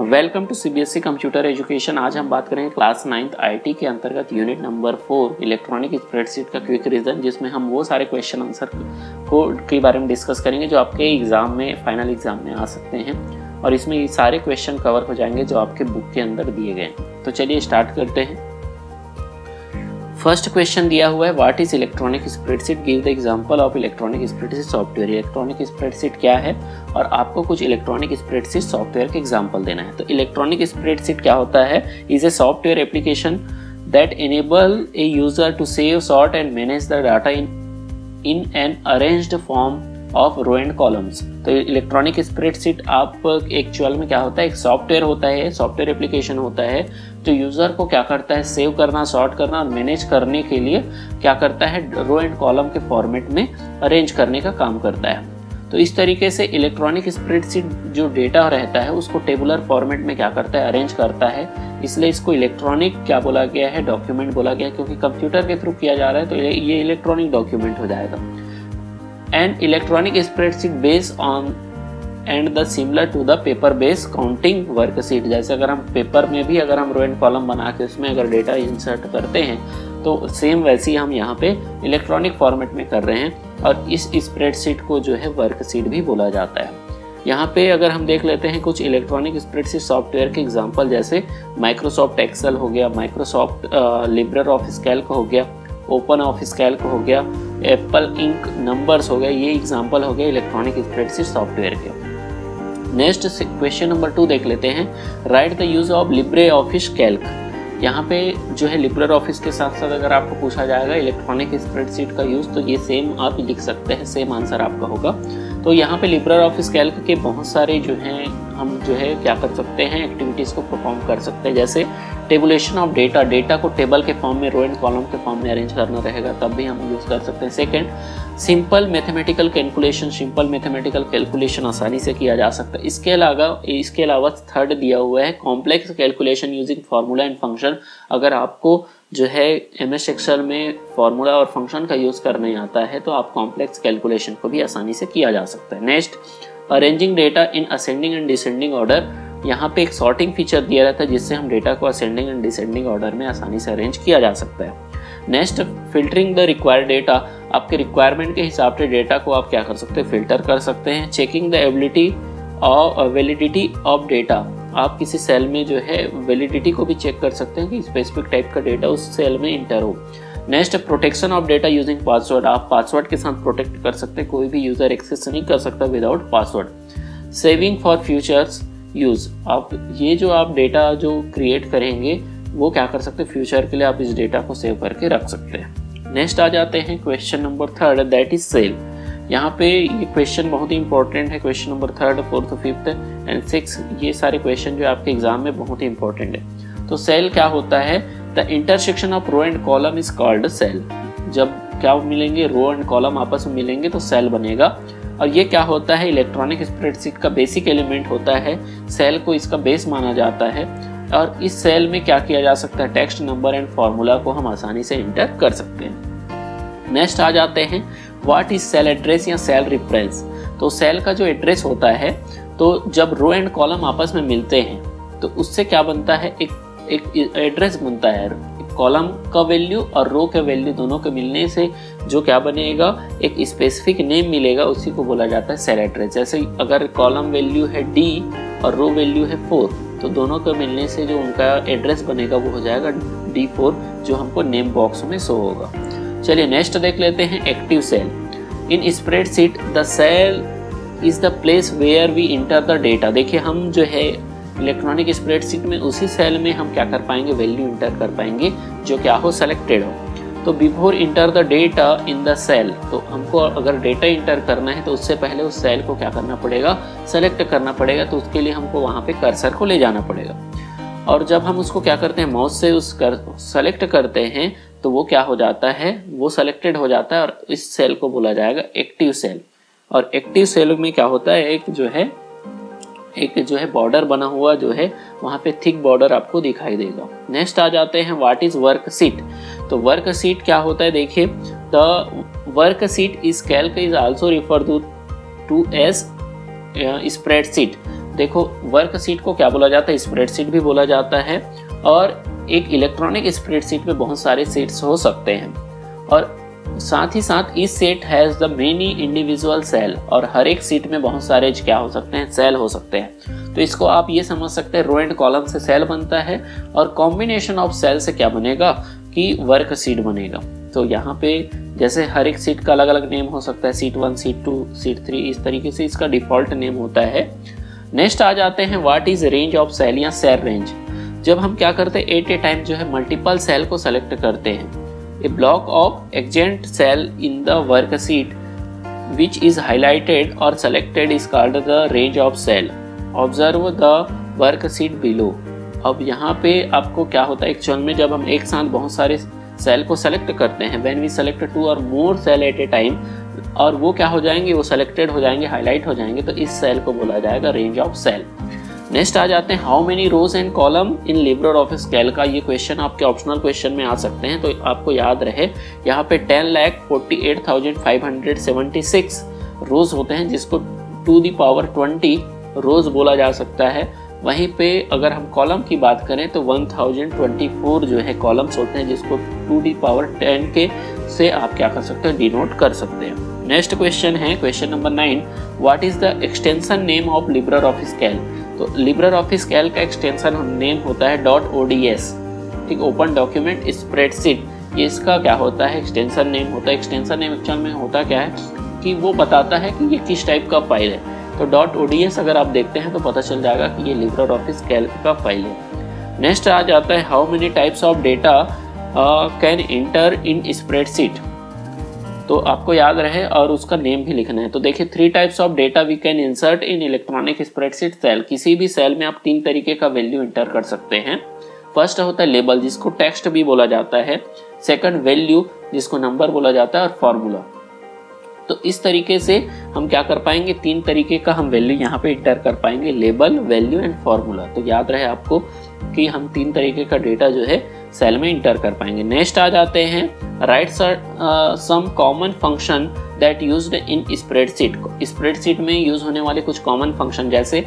Welcome to CBSE computer education. आज हम बात करेंगे क्लास 9th आईटी के अंतर्गत यूनिट नंबर 4 इलेक्ट्रॉनिक स्प्रेडशीट का क्विक रिवीजन, जिसमें हम वो सारे क्वेश्चन आंसर को के बारे में डिस्कस करेंगे जो आपके एग्जाम में, फाइनल एग्जाम में आ सकते हैं। और इसमें ये सारे क्वेश्चन कवर हो जाएंगे जो आपके बुक के अंदर दिए गए हैं। तो चलिए स्टार्ट करते हैं। फर्स्ट क्वेश्चन दिया हुआ है, what is electronic spreadsheet, give the example of electronic spreadsheet software. Electronic spreadsheet क्या है और आपको कुछ इलेक्ट्रॉनिक स्प्रेडशीट सॉफ्टवेयर के एग्जांपल देना है। तो इलेक्ट्रॉनिक स्प्रेडशीट क्या होता है, is a software application that enable a user to save, sort and manage the data in an arranged form of row and columns. तो इलेक्ट्रॉनिक स्प्रेडशीट आप actual में क्या होता है, एक सॉफ्टवेयर होता है, सॉफ्टवेयर एप्लीकेशन होता है जो यूजर को क्या करता है, सेव करना, सॉर्ट करना और मैनेज करने के लिए क्या करता है, रो एंड कॉलम के फॉर्मेट में अरेंज करने का काम करता है। तो इस तरीके से इलेक्ट्रॉनिक स्प्रेडशीट जो डेटा रहता है उसको टेबुलर फॉर्मेट में क्या करता है, अरेंज करता है। इसलिए इसको इलेक्ट्रॉनिक क्या बोला गया है, डॉक्यूमेंट बोला गया है, क्योंकि कंप्यूटर के थ्रू किया जा रहा है तो ये इलेक्ट्रॉनिक डॉक्यूमेंट हो जाएगा। And electronic spreadsheet based on and the similar to the paper based counting worksheet. जैसे अगर हम पेपर में भी अगर हम रो एंड कॉलम बना के उसमें अगर डेटा इंसर्ट करते हैं तो सेम वैसे ही हम यहाँ पे इलेक्ट्रॉनिक फॉर्मेट में कर रहे हैं। और इस स्प्रेडशीट को जो है वर्कशीट भी बोला जाता है। यहाँ पे अगर हम देख लेते हैं कुछ इलेक्ट्रॉनिक स्प्रेडशीट सॉफ्टवेयर के एग्जांपल, जैसे माइक्रोसॉफ्ट एक्सेल हो गया, माइक्रोसॉफ्ट लिब्रे ऑफिस कैल्क हो गया, ओपन ऑफिस कैल्क हो गया, एप्पल इंक नंबर्स हो गया। ये एग्जांपल हो गया इलेक्ट्रॉनिक स्प्रेडशीट सॉफ्टवेयर के। नेक्स्ट क्वेश्चन नंबर 2 देख लेते हैं, right the use of Libre office Calc. यहाँ पे जो है लिब्रे ऑफिस के साथ साथ अगर आपको पूछा जाएगा इलेक्ट्रॉनिक स्प्रेडशीट का यूज, तो ये सेम आप लिख सकते हैं, सेम आंसर आपका होगा। तो यहाँ पे लिब्रे ऑफिस कैल्क के बहुत सारे जो हैं हम जो है क्या कर सकते हैं, एक्टिविटीज़ को परफॉर्म कर सकते हैं। जैसे टेबुलेशन ऑफ डेटा, डेटा को टेबल के फॉर्म में, रो एंड कॉलम के फॉर्म में अरेंज करना रहेगा, तब भी हम यूज़ कर सकते हैं। Second, simple mathematical calculation, simple mathematical calculation आसानी से किया जा सकता है। इसके अलावा थर्ड दिया हुआ है, complex calculation using formula and function. अगर आपको जो है एमएस एक्सेल में फार्मूला और फंक्शन का यूज़ करने आता है तो आप कॉम्प्लेक्स कैलकुलेशन को भी आसानी से किया जा सकता है। Next, arranging data in ascending and descending order. यहाँ पे एक सॉर्टिंग फीचर दिया रहता है जिससे हम डेटा को असेंडिंग एंड डिसेंडिंग ऑर्डर में आसानी से अरेंज किया जा सकता है। Next, filtering the required data. आपके रिक्वायरमेंट के हिसाब से डेटा को आप क्या कर सकते हैं, फिल्टर कर सकते हैं। चेकिंग द एबिलिटी और वैलिडिटी ऑफ डेटा। आप किसी सेल में जो है वैलिडिटी को भी चेक कर सकते हैं कि स्पेसिफिक टाइप का डेटा उस सेल में इंटर हो। Next, protection of data using password. आप पासवर्ड के साथ प्रोटेक्ट कर सकते हैं, कोई भी यूजर एक्सेस नहीं कर सकता without password. Saving for futures use. आप ये जो आप डेटा जो क्रिएट करेंगे वो क्या कर सकते हैं, फ्यूचर के लिए आप इस डेटा को सेव करके रख सकते हैं। नेक्स्ट आ जाते हैं question number 3, that is cell. यहाँ पे ये क्वेश्चन बहुत ही इंपॉर्टेंट है। क्वेश्चन नंबर 3, 4, 5 एंड 6, ये सारे क्वेश्चन जो आपके एग्जाम में बहुत ही इंपॉर्टेंट है। तो सेल क्या होता है, the intersection of row and column is called cell. जब क्या मिलेंगे, रो एंड कॉलम आपस में मिलेंगे तो सेल बनेगा। और ये क्या होता है, इलेक्ट्रॉनिक स्प्रेडशीट का बेसिक एलिमेंट होता है। सेल को इसका बेस माना जाता है और इस सेल में क्या किया जा सकता है, टेक्स्ट, नंबर एंड फार्मूला को हम आसानी से इंटर कर सकते हैं। नेक्स्ट आ जाते हैं, व्हाट इज सेल एड्रेस या सेल रेफरेंस। तो सेल का जो एड्रेस होता है, तो जब रो एंड कॉलम आपस में मिलते हैं तो उससे क्या बनता है, एक एड्रेस बनता है। कॉलम का वैल्यू और रो के वैल्यू दोनों के मिलने से जो क्या बनेगा, एक स्पेसिफिक नेम मिलेगा, उसी को बोला जाता है सेल एड्रेस। जैसे अगर कॉलम वैल्यू है D और रो वैल्यू है 4, तो दोनों के मिलने से जो उनका एड्रेस बनेगा वो हो जाएगा D4, जो हमको नेम बॉक्स में शो होगा। चलिए नेक्स्ट देख लेते हैं, active cell. In spreadsheet the cell is the place where we enter the data. देखिए हम जो है इलेक्ट्रॉनिक स्प्रेडशीट में उसी सेल में हम क्या कर पाएंगे, वैल्यू इंटर कर पाएंगे जो क्या हो, सेलेक्टेड हो। तो before enter the data in the cell, तो हमको अगर डेटा इंटर करना है तो उससे पहले उस सेल को क्या करना पड़ेगा, सेलेक्ट करना पड़ेगा। तो उसके लिए हमको वहाँ पे कर्सर को ले जाना पड़ेगा। और जब हम उसको क्या करते हैं, माउस से उस सेलेक्ट करते हैं तो वो क्या हो जाता है, वो सेलेक्टेड हो जाता है और इस सेल को बोला जाएगा एक्टिव सेल। और एक्टिव सेल में क्या होता है, एक जो है बॉर्डर बना हुआ जो है वहाँ पे थिक बॉर्डर आपको दिखाई देगा। नेक्स्ट आ जाते हैं, व्हाट इज वर्कशीट। तो वर्कशीट क्या होता है, देखिए the worksheet is calc is also refer to as spreadsheet. देखो वर्क शीट को क्या बोला जाता है, स्प्रेडशीट भी बोला जाता है, और एक इलेक्ट्रॉनिक स्प्रेडशीट में बहुत सारे शीट्स हो सकते हैं, और साथ ही साथ इस set has the many individual cell, और हर एक सीट में बहुत सारे क्या हो सकते हैं, सेल हो सकते हैं। तो इसको आप ये समझ सकते हैं रो एंड कॉलम से सेल बनता है, और कॉम्बिनेशन ऑफ सेल से क्या बनेगा कि वर्क शीट बनेगा। तो यहाँ पे जैसे हर एक सीट का अलग अलग नेम हो सकता है, सीट 1, सीट 2, सीट 3, इस तरीके से इसका डिफॉल्ट नेम होता है। नेक्स्ट आ जाते हैं what is range of cell या सेल रेंज। जब हम क्या करते हैं एट ए टाइम जो है मल्टीपल सेल को सेलेक्ट करते हैं, a block of adjacent cell in the worksheet which is highlighted और selected is called the range of cell. Observe the worksheet below. अब यहाँ पे आपको क्या होता है एक्चुअल में, जब हम एक साथ बहुत सारे सेल को सेलेक्ट करते हैं, व्हेन वी सेलेक्ट 2 और मोर सेल एट ए टाइम, और वो क्या हो जाएंगे, वो सेलेक्टेड हो जाएंगे, हाईलाइट हो जाएंगे, तो इस सेल को बोला जाएगा रेंज ऑफ सेल। नेक्स्ट आ जाते हैं how many rows and column in LibreOffice calc का। ये क्वेश्चन आपके ऑप्शनल क्वेश्चन में आ सकते हैं, तो आपको याद रहे यहाँ पे 10,48,576 रोज होते हैं, जिसको 2 दी पावर 20 रोज बोला जा सकता है। वहीं पे अगर हम कॉलम की बात करें तो 1024 जो है कॉलम्स होते हैं, जिसको 2 दी पावर 10 के से आप क्या कर सकते हैं, डिनोट कर सकते हैं। नेक्स्ट क्वेश्चन है question number 9, what is the extension name of Libre office Calc. तो लिब्रे ऑफिस कैल्क का एक्सटेंशन नेम होता है .ods, ठीक, ओपन डॉक्यूमेंट स्प्रेडशीट। ये इसका क्या होता है, एक्सटेंशन नेम होता है। एक्सटेंशन नेम एक्चुअल में होता क्या है कि वो बताता है कि ये किस टाइप का फाइल है। तो .ods अगर आप देखते हैं तो पता चल जाएगा कि ये लिब्रे ऑफिस कैल्क का फाइल है। नेक्स्ट आ जाता है how many types of data can inter in spreadsheet. तो आपको याद रहे और उसका नेम भी लिखना है। तो देखिए 3 types of data we can insert in electronic spreadsheet cell. किसी भी सेल में आप 3 तरीके का वैल्यू इंटर कर सकते हैं। फर्स्ट होता है लेबल, जिसको टेक्स्ट भी बोला जाता है। सेकंड वैल्यू, जिसको नंबर बोला जाता है, और फॉर्मूला। तो इस तरीके से हम क्या कर पाएंगे, 3 तरीके का हम वैल्यू यहाँ पे इंटर कर पाएंगे, लेबल, वैल्यू एंड फॉर्मूला। तो याद रहे आपको कि हम 3 तरीके का डेटा जो है सेल में इंटर कर पाएंगे। नेक्स्ट आ जाते हैं write some common function that used in spreadsheet. Spreadsheet में यूज होने वाले कुछ कॉमन फंक्शन, जैसे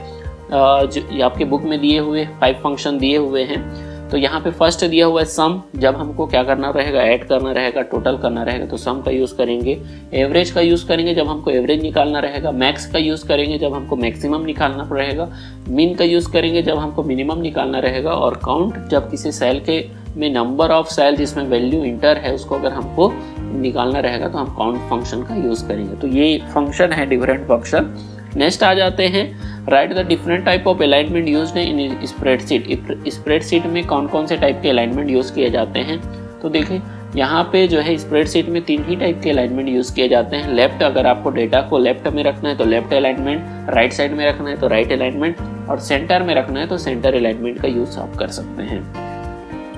जो आपके बुक में दिए हुए 5 फंक्शन दिए हुए हैं। तो यहाँ पे फर्स्ट दिया हुआ है सम, जब हमको क्या करना रहेगा, ऐड करना रहेगा, टोटल करना रहेगा, तो सम का यूज करेंगे। एवरेज का यूज करेंगे जब हमको एवरेज निकालना रहेगा। मैक्स का यूज करेंगे जब हमको मैक्सिमम निकालना रहेगा। मिन का यूज करेंगे जब हमको मिनिमम निकालना रहेगा। और काउंट, जब किसी सेल के में नंबर ऑफ सेल जिसमें वैल्यू इंटर है उसको अगर हमको निकालना रहेगा तो हम काउंट फंक्शन का यूज करेंगे। तो ये फंक्शन है डिफरेंट फंक्शन। नेक्स्ट आ जाते हैं right the different type of alignment used in spreadsheet. Spreadsheet में कौन कौन से टाइप के अलाइनमेंट यूज किए जाते हैं। तो देखिए यहाँ पे जो है स्प्रेडशीट में 3 ही टाइप के अलाइनमेंट यूज किए जाते हैं। लेफ्ट, अगर आपको डेटा को लेफ्ट में रखना है तो लेफ्ट अलाइनमेंट, राइट साइड में रखना है तो राइट अलाइनमेंट, और सेंटर में रखना है तो सेंटर अलाइनमेंट का यूज आप कर सकते हैं।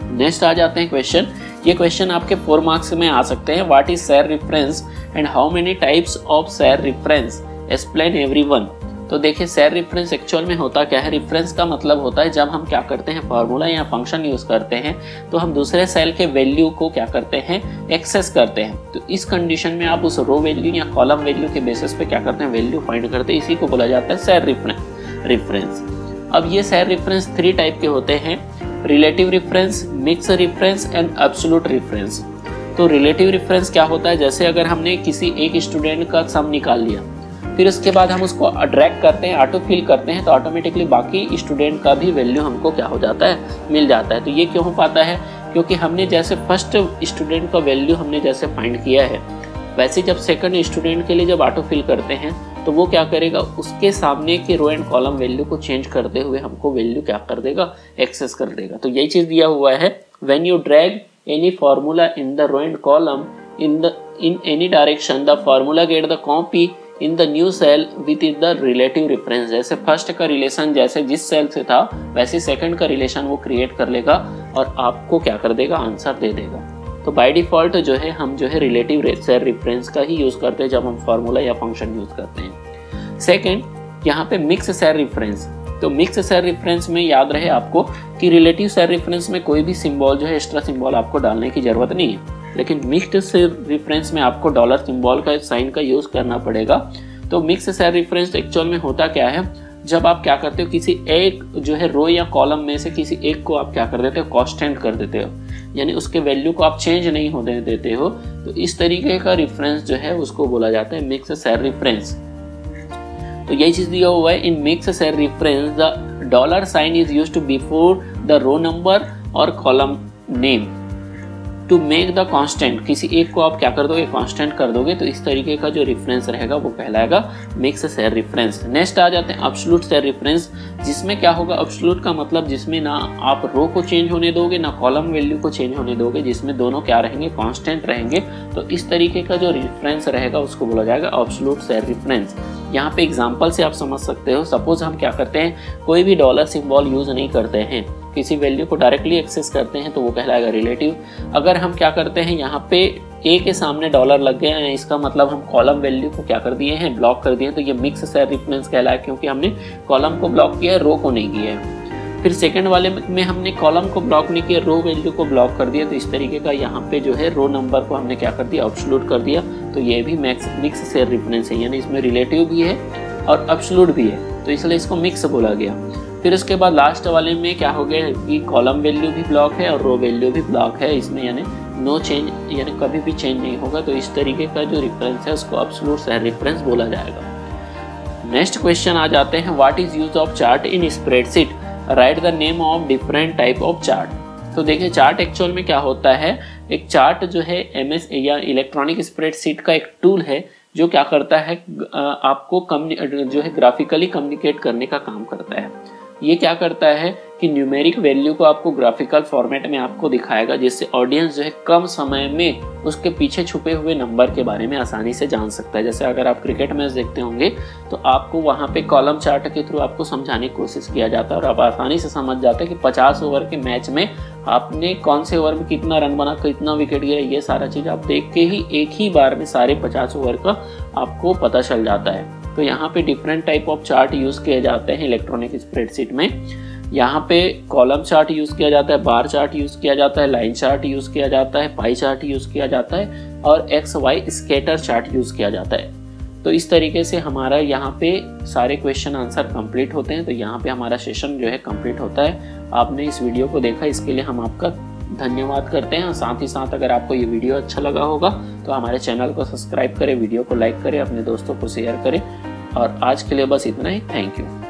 नेक्स्ट आ जाते हैं क्वेश्चन। ये क्वेश्चन आपके 4 मार्क्स में आ सकते हैं। What is cell reference and how many types of cell reference, explain everyone. तो देखिए सेल रेफरेंस एक्चुअल में होता क्या है। रेफरेंस का मतलब होता है जब हम क्या करते हैं, फार्मूला या फंक्शन यूज करते हैं तो हम दूसरे सेल के वैल्यू को क्या करते हैं, एक्सेस करते हैं। तो इस कंडीशन में आप उस रो वैल्यू या कॉलम वैल्यू के बेसिस पे क्या करते हैं, वैल्यू फाइंड करते हैं। इसी को बोला जाता है सेल रेफरेंस। अब ये सेल रेफरेंस 3 टाइप के होते हैं, relative reference, mix reference and absolute reference. तो रिलेटिव रेफरेंस क्या होता है, जैसे अगर हमने किसी एक स्टूडेंट का सम निकाल लिया, फिर उसके बाद हम उसको ड्रैग करते हैं, ऑटो फिल करते हैं, तो ऑटोमेटिकली बाकी स्टूडेंट का भी वैल्यू हमको क्या हो जाता है, मिल जाता है। तो ये क्यों हो पाता है, क्योंकि हमने जैसे फर्स्ट स्टूडेंट का वैल्यू हमने जैसे फाइंड किया है, वैसे जब सेकंड स्टूडेंट के लिए जब ऑटो फिल करते हैं तो वो क्या करेगा, उसके सामने के रो एंड कॉलम वैल्यू को चेंज करते हुए हमको वैल्यू क्या कर देगा, एक्सेस कर देगा। तो यही चीज दिया हुआ है, when you drag any formula in the row and column in any direction, the formula get the copy in the new cell with the relative reference। जैसे फर्स्ट का रिलेशन जैसे जिस सेल से था वैसे सेकंड का रिलेशन वो create कर लेगा और आपको क्या कर देगा, आंसर दे देगा। तो बाय डिफॉल्ट जो है हम जो है रिलेटिव सेल रेफरेंस का ही यूज करते हैं जब हम फार्मूला या फंक्शन यूज करते हैं। सेकंड यहाँ पे मिक्स सेल रेफरेंस। तो मिक्स सेल रेफरेंस में याद रहे आपको कि रिलेटिव सेल रेफरेंस में कोई भी सिंबल जो है एक्स्ट्रा सिंबल आपको डालने की जरूरत नहीं है, लेकिन मिक्स्ड सेल रेफरेंस में आपको डॉलर सिंबल का साइन का यूज करना पड़ेगा। तो मिक्स सेल रेफरेंस एक्चुअल में होता क्या है, जब आप क्या करते हो किसी एक जो है रो या कॉलम में से किसी एक को आप क्या कर देते हो, कांस्टेंट कर देते हो, यानी उसके वैल्यू को आप चेंज नहीं होने देते हो, तो इस तरीके का रेफरेंस जो है उसको बोला जाता है मिक्स सेल रेफरेंस। तो यही चीज दिया हुआ है, in mix cell reference the dollar sign is used before the row number और column name to make the constant. किसी एक को आप क्या कर दोगे, कांस्टेंट कर दोगे, तो इस तरीके का जो रेफरेंस रहेगा वो कहलाएगा मिक्स सेल रेफरेंस। नेक्स्ट आ जाते हैं एब्सोल्यूट सेल रेफरेंस, जिसमें क्या होगा, एब्सोल्यूट का मतलब जिसमें ना आप रो को चेंज होने दोगे ना कॉलम वैल्यू को चेंज होने दोगे, जिसमें दोनों क्या रहेंगे, कांस्टेंट रहेंगे। तो इस तरीके का जो रेफरेंस रहेगा उसको बोला जाएगा एब्सोल्यूट सेल रेफरेंस। यहाँ पे एग्जांपल से आप समझ सकते हो, सपोज हम क्या करते हैं, कोई भी डॉलर सिंबल यूज नहीं करते हैं, किसी वैल्यू को डायरेक्टली एक्सेस करते हैं तो वो कहलाएगा रिलेटिव। अगर हम क्या करते हैं, यहाँ पे ए के सामने डॉलर लग गए हैं, इसका मतलब हम कॉलम वैल्यू को क्या कर दिए हैं, ब्लॉक कर दिए हैं, तो ये मिक्स सेल रेफरेंस कहलाएगा, क्योंकि हमने कॉलम को ब्लॉक किया है, रो को नहीं किया है। फिर सेकंड वाले में हमने कॉलम को ब्लॉक नहीं किया, रो वैल्यू को ब्लॉक कर दिया, तो इस तरीके का यहाँ पे जो है रो नंबर को हमने क्या कर दिया, एब्सोल्यूट कर दिया, तो ये भी मिक्स सेल रेफरेंस है, यानी इसमें रिलेटिव भी है और एब्सोल्यूट भी है, तो इसलिए इसको मिक्स बोला गया। फिर उसके बाद लास्ट वाले में क्या हो गया कि कॉलम वैल्यू भी ब्लॉक है और रो वैल्यू भी ब्लॉक है, इसमें यानी नो चेंज, यानी कभी भी चेंज नहीं होगा, तो इस तरीके का जो रेफरेंस है उसको एब्सोल्यूट सेल रेफरेंस बोला जाएगा। नेक्स्ट क्वेश्चन आ जाते हैं, what is use of chart in spreadsheet, right the name of different type of chart. तो देखिए चार्ट एक्चुअल में क्या होता है, एक चार्ट जो है MS या इलेक्ट्रॉनिक स्प्रेडशीट का एक टूल है जो क्या करता है, आपको जो है ग्राफिकली कम्युनिकेट करने का काम करता है। ये क्या करता है कि न्यूमेरिक वैल्यू को आपको ग्राफिकल फॉर्मेट में आपको दिखाएगा, जिससे ऑडियंस जो है कम समय में उसके पीछे छुपे हुए नंबर के बारे में आसानी से जान सकता है। जैसे अगर आप क्रिकेट मैच देखते होंगे तो आपको वहाँ पे कॉलम चार्ट के थ्रू आपको समझाने की कोशिश किया जाता है और आप आसानी से समझ जाते हैं कि 50 ओवर के मैच में आपने कौन से ओवर में कितना रन बना, कितना विकेट गिरा, ये सारा चीज़ आप देख के ही एक ही बार में सारे 50 ओवर का आपको पता चल जाता है। तो यहाँ पे different type of chart use किए जाते हैं इलेक्ट्रॉनिक स्प्रेडशीट में। यहाँ पे कॉलम चार्ट यूज़ किया जाता है, बार चार्ट यूज़ किया जाता है, लाइन चार्ट यूज़ किया जाता है, पाई चार्ट यूज़ किया जाता है और XY स्कैटर चार्ट यूज़ किया जाता है। तो इस तरीके से हमारा यहाँ पे सारे क्वेश्चन आंसर कंप्लीट होते हैं। तो यहाँ पे हमारा सेशन जो है कंप्लीट होता है। आपने इस वीडियो को देखा, इसके लिए हम आपका धन्यवाद करते हैं। और साथ ही साथ अगर आपको ये वीडियो अच्छा लगा होगा तो हमारे चैनल को सब्सक्राइब करें, वीडियो को लाइक करें, अपने दोस्तों को शेयर करें। और आज के लिए बस इतना ही। Thank you.